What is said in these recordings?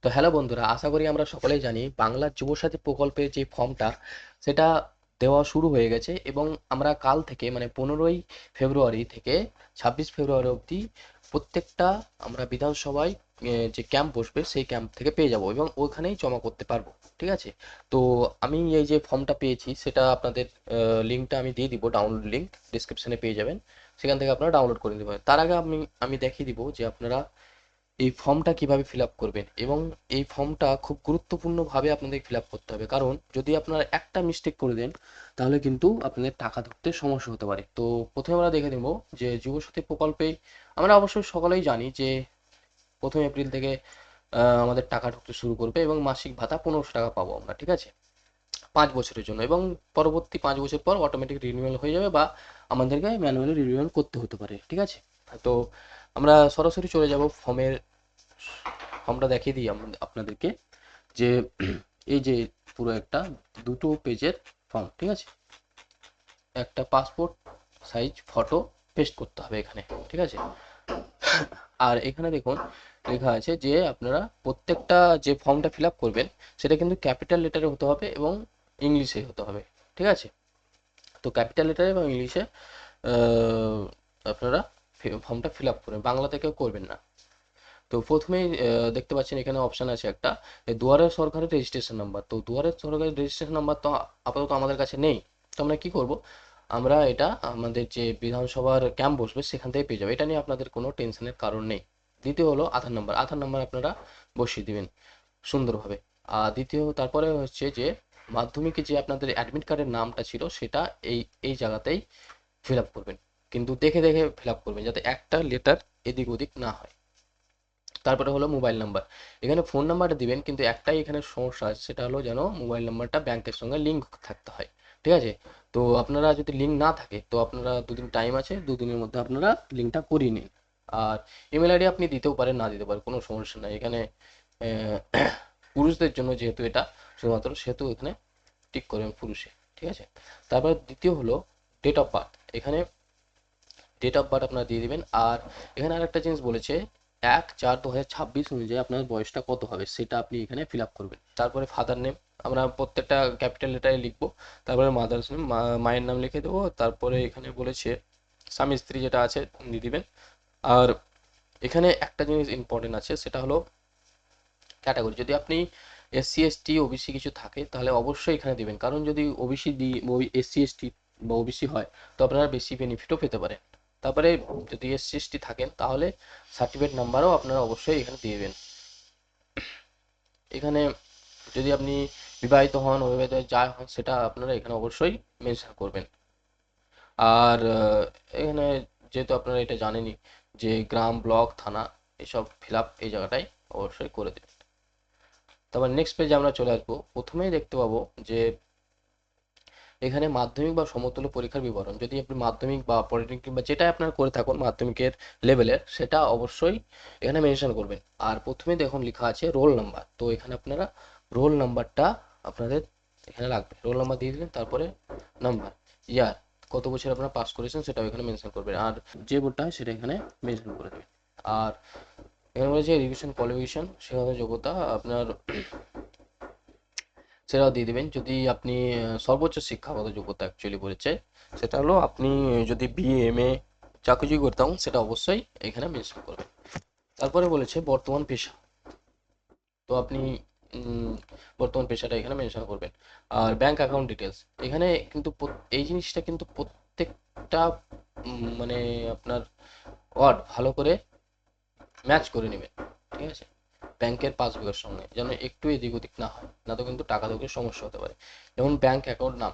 তো হ্যালো বন্ধুরা, আশা করি আমরা সকলেই জানি বাংলা যুবসাথী প্রকল্পের যে ফর্মটা সেটা দেওয়া শুরু হয়ে গেছে এবং আমরা কাল থেকে মানে 15ই ফেব্রুয়ারি থেকে 26 ফেব্রুয়ারি অবধি প্রত্যেকটা আমরা বিধানসভায় যে ক্যাম্প বসবে সেই ক্যাম্প থেকে পেয়ে যাব এবং ওখানেই জমা করতে পারবো। ঠিক আছে? তো আমি এই যে ফর্মটা পেয়েছি সেটা আপনাদের লিঙ্কটা আমি দিয়ে দিব, ডাউনলোড লিঙ্ক ডিসক্রিপশনে পেয়ে যাবেন। সেখান থেকে আপনারা ডাউনলোড করে নিতে পারেন। তার আগে আমি দেখিয়ে দিব যে আপনারা এই ফর্মটা কিভাবে ফিল আপ করবেন এবং এই ফর্মটা খুব গুরুত্বপূর্ণভাবে আপনাদের ফিল আপ করতে হবে, কারণ যদি আপনারা একটা মিস্টেক করে দেন তাহলে কিন্তু আপনাদের টাকা ধরতে সমস্যা হতে পারে। তো প্রথমে আমরা দেখে নেব যে যুবসাথী প্রকল্পে আমরা অবশ্যই সকলেই জানি যে 1 এপ্রিল থেকে আমাদের টাকা ঢুকতে শুরু করবে এবং মাসিক ভাতা 1500 টাকা পাবো আমরা। ঠিক আছে? 5 বছরের জন্য, এবং পরবর্তী 5 বছর পর অটোমেটিক রিনিউয়াল হয়ে যাবে বা আমাদেরকে ম্যানুয়ালি রিনিউয়াল করতে হতে পারে। ঠিক আছে? তো আমরা সরাসরি চলে যাব ফর্মটা দেখিয়ে দিই আপনাদেরকে যে এই যে পুরো একটা দুটো পেজের ফর্ম। ঠিক আছে? একটা পাসপোর্ট সাইজ ফটো পেস্ট করতে হবে এখানে। ঠিক আছে? আর এখানে দেখুন লেখা আছে যে আপনারা প্রত্যেকটা যে ফর্মটা ফিল আপ করবেন সেটা কিন্তু ক্যাপিটাল লেটারে হতে হবে এবং ইংলিশে হতে হবে। ঠিক আছে? তো ক্যাপিটাল লেটারে এবং ইংলিশে আপনারা ফর্মটা ফিল আপ করবেন, বাংলাতে কেউ করবেন না। তো প্রথমেই দেখতে পাচ্ছেন এখানে অপশন আছে একটা, দুয়ারে সরকারের রেজিস্ট্রেশন নাম্বার। তো দুয়ারে সরকারের রেজিস্ট্রেশন নাম্বার তো আপাতত আমাদের কাছে নেই। তো আমরা কি করব, আমরা এটা আমাদের যে বিধানসভার ক্যাম্প বসবে সেখান থেকে পেয়ে যাবো, এটা নিয়ে আপনাদের কোনো টেনশনের কারণ নেই। দ্বিতীয় হলো আধার নাম্বার, আধার নাম্বার আপনারা বসিয়ে দিবেন সুন্দরভাবে। আর দ্বিতীয় তারপরে হচ্ছে যে মাধ্যমিকে যে আপনাদের অ্যাডমিট কার্ডের নামটা ছিল সেটা এই এই জায়গাতেই ফিল আপ করবেন, কিন্তু দেখে দেখে ফিল আপ করবেন যাতে একটা লেটার এদিক ওদিক না হয়। তারপরে হলো মোবাইল নাম্বার, এখানে ফোন নাম্বারটা দিবেন কিন্তু একটাই এখানে সমস্যা আছে, সেটা হলো যেন মোবাইল নাম্বারটা ব্যাংকের সঙ্গে লিঙ্ক থাকতে হয়। ঠিক আছে? তো আপনারা যদি লিঙ্ক না থাকে তো আপনারা দুদিন টাইম আছে, দুদিনের মধ্যে আপনারা লিঙ্কটা করিয়ে নিন। আর ইমেল আইডি আপনি দিতেও পারেন, না দিতে পারেন, কোনো সমস্যা নাই এখানে। আহ, পুরুষদের জন্য যেহেতু এটা শুধুমাত্র, সেহেতু এখানে টিক করবেন পুরুষে। ঠিক আছে? তারপর দ্বিতীয় হলো ডেট অফ বার্থ, এখানে ডেট অফ বার্থ আপনারা দিয়ে দিবেন। আর এখানে আরেকটা জিনিস বলেছে 1/4/2026 অনুযায়ী আপনার বয়সটা কত হবে সেটা আপনি এখানে ফিল আপ করবেন। তারপরে ফাদার নেম আমরা প্রত্যেকটা ক্যাপিটাল লেটারে লিখবো। তারপরে মাদার্স নেম, মায়ের নাম লিখে দেবো। তারপরে এখানে বলেছে স্বামী স্ত্রী যেটা আছে দিয়ে দিবেন। আর এখানে একটা জিনিস ইম্পর্টেন্ট আছে, সেটা হলো ক্যাটাগরি। যদি আপনি এসসি এসটি ওবিসি কিছু থাকে তাহলে অবশ্যই এখানে দিবেন, কারণ যদি ওবিসি দি এসসি এসটি বা ওবিসি হয় তো আপনারা বেশি বেনিফিটও পেতে পারেন। তারপরে যদি এসসি এসটি থাকেন তাহলে সার্টিফিকেট নাম্বারও আপনারা অবশ্যই এখানে দিয়ে দেবেন। এখানে যদি আপনি বিবাহিত হন, অবিবাহিত যা হন সেটা আপনারা এখানে অবশ্যই মেনশন করবেন। আর এখানে যেহেতু আপনারা এটা জানেনই যে গ্রাম, ব্লক, থানা এসব ফিল আপ এই জায়গাটায় অবশ্যই করে দেবেন। তারপর নেক্সট পেজে আমরা চলে আসবো। প্রথমেই দেখতে পাবো যে এখানে মাধ্যমিক বা সমতুল্য পরীক্ষার বিবরণ, যদি আপনি মাধ্যমিক বা পলিটেকনিক বা যেটা আপনার করে থাকুন মাধ্যমিকের লেভেলের সেটা অবশ্যই এখানে মেনশন করবেন। আর প্রথমে দেখুন লেখা আছে রোল নাম্বার, তো এখানে আপনারা রোল নাম্বারটা আপনাদের এখানে লাগবে, রোল নাম্বার দিয়ে দিলেন। তারপরে নাম্বার, ইয়ার, কত বছর আপনারা পাস করেছেন সেটাও এখানে মেনশন করবেন। আর যে বোর্ডটা হয় সেটা এখানে মেনশন করে দেবেন। আর এখানে বলেছে এডুকেশন কোয়ালিফিকেশন, শিক্ষাগত যোগ্যতা আপনার সেটাও দিয়ে দিবেন। যদি আপনি সর্বোচ্চ শিক্ষাগত যোগ্যতা অ্যাকচুয়ালি বলেছে, সেটা হলো আপনি যদি বিএ এমএ যা কিছুই করতে হন সেটা অবশ্যই এখানে মেনশন করবেন। তারপরে বলেছে বর্তমান পেশা, তো আপনি উম, বর্তমান পেশাটা এখানে মেনশন করবেন। আর ব্যাংক অ্যাকাউন্ট ডিটেলস, এখানে কিন্তু এই জিনিসটা কিন্তু প্রত্যেকটা মানে আপনার ওয়ার্ড ভালো করে ম্যাচ করে নেবেন। ঠিক আছে? ব্যাংকের পাসবইয়ের সঙ্গে যেন একটু এদিক ওদিক না হয়, না তো কিন্তু টাকা ঢোকের সমস্যা হতে পারে। যেমন ব্যাংক অ্যাকাউন্ট নাম,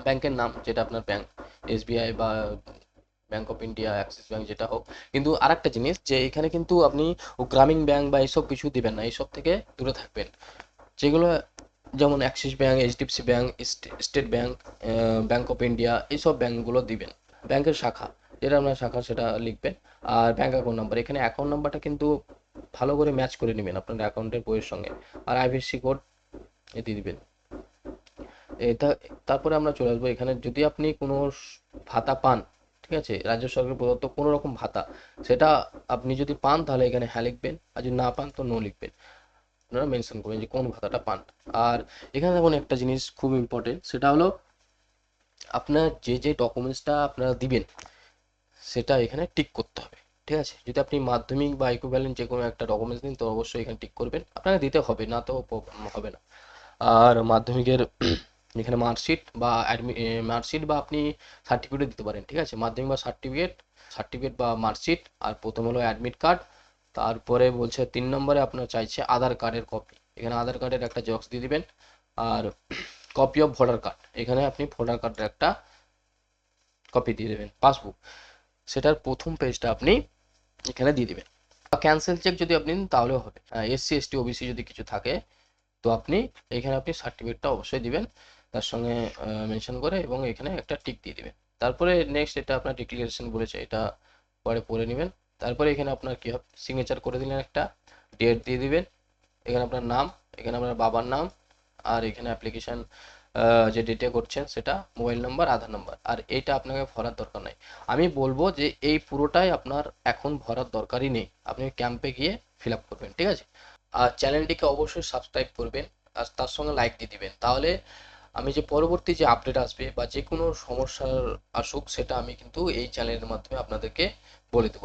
ব্যাংকের নাম যেটা আপনার ব্যাংক, এসবিআই বা bank of India, Axis bank যেটা হোক। কিন্তু আরেকটা জিনিস যে এখানে কিন্তু আপনি গ্রামীণ ব্যাংক বা এইসব কিছু দিবেন না, এইসব থেকে দূরে থাকবেন। যেগুলো যেমন Axis bank, HDFC bank, state bank, bank of India, এইসব ব্যাংকগুলো দিবেন। ব্যাংকের শাখা, যেটা আপনার শাখা সেটা লিখবেন। আর ব্যাংক অ্যাকাউন্ট নাম্বার, এখানে অ্যাকাউন্ট নাম্বারটা কিন্তু ভালো করে ম্যাচ করে নেবেন আপনার অ্যাকাউন্টের বইয়ের সঙ্গে। আর আইএফএসসি কোড দিয়ে দিবেন এটা। তারপরে আমরা চলে আসবো এখানে, যদি আপনি কোনো ভাতা পান, ঠিক আছে, রাজ্য সরকার প্রদত্ত কোনো রকম ভাতা, সেটা আপনি যদি পান তাহলে এখানে হ্যাঁ লিখবেন, আর যদি না পান তো নো লিখবেন। আপনারা মেনশন করবেন যে কোন ভাতাটা পান। আর এখানে দেখুন একটা জিনিস খুব ইম্পর্টেন্ট, সেটা হলো আপনার যে যে ডকুমেন্টসটা আপনারা দিবেন সেটা এখানে টিক করতে হবে। ঠিক আছে, যদি আপনি মাধ্যমিক বা ইকুইভ্যালেন্ট যে কোনো একটা ডকুমেন্টস দিন তো অবশ্যই এখানে টিক করবেন, আপনাকে দিতে হবে, না তো হবে না। আর মাধ্যমিকের এখানে মার্কশিট বা মার্কশিট বা আপনি সার্টিফিকেট দিতে পারেন। ঠিক আছে, মাধ্যমিক বা সার্টিফিকেট, সার্টিফিকেট বা মার্কশিট, আর প্রথম হলো অ্যাডমিট কার্ড। তারপরে বলছে 3 নম্বরে আপনার চাইছে আধার কার্ডের কপি, এখানে আধার কার্ডের একটা জেরক্স দিয়ে দিবেন। আর কপি অফ ভোটার কার্ড, এখানে আপনি ভোটার কার্ডের একটা কপি দিয়ে দেবেন। পাসবুক, সেটার প্রথম পেজটা আপনি এখানে দিয়ে দিবেন। ক্যান্সেল চেক যদি আপনি দিন তাহলেও হবে। এসসি এসটি ওবিসি যদি কিছু থাকে তো আপনি এখানে আপনি সার্টিফিকেটটা অবশ্যই দিবেন তার সঙ্গে মেনশন করে, এবং এখানে একটা টিক দিয়ে দিবেন। তারপরে নেক্সট এটা আপনার ডিক্লারেশন বলেছে, এটা পরে পড়ে নেবেন। তারপরে এখানে আপনার কি হবে, সিগনেচার করে দিলেন, একটা ডেট দিয়ে দিবেন, এখানে আপনার নাম, এখানে আপনার বাবার নাম, আর এখানে অ্যাপ্লিকেশন যে ডেটে করছেন সেটা, মোবাইল নাম্বার, আধার নাম্বার। আর এইটা আপনাকে ভরার দরকার নাই। আমি বলবো যে এই পুরোটাই আপনার এখন ভরার দরকারই নেই, আপনি ক্যাম্পে গিয়ে ফিল আপ করবেন। ঠিক আছে, আর চ্যানেলটিকে অবশ্যই সাবস্ক্রাইব করবেন, আর তার সঙ্গে লাইক দিয়ে দিবেন, তাহলে আমি যে পরবর্তী যে আপডেট আসবে বা যে কোনো সমস্যার আসুক সেটা আমি কিন্তু এই চ্যানেলের মাধ্যমে আপনাদেরকে বলে দেবো।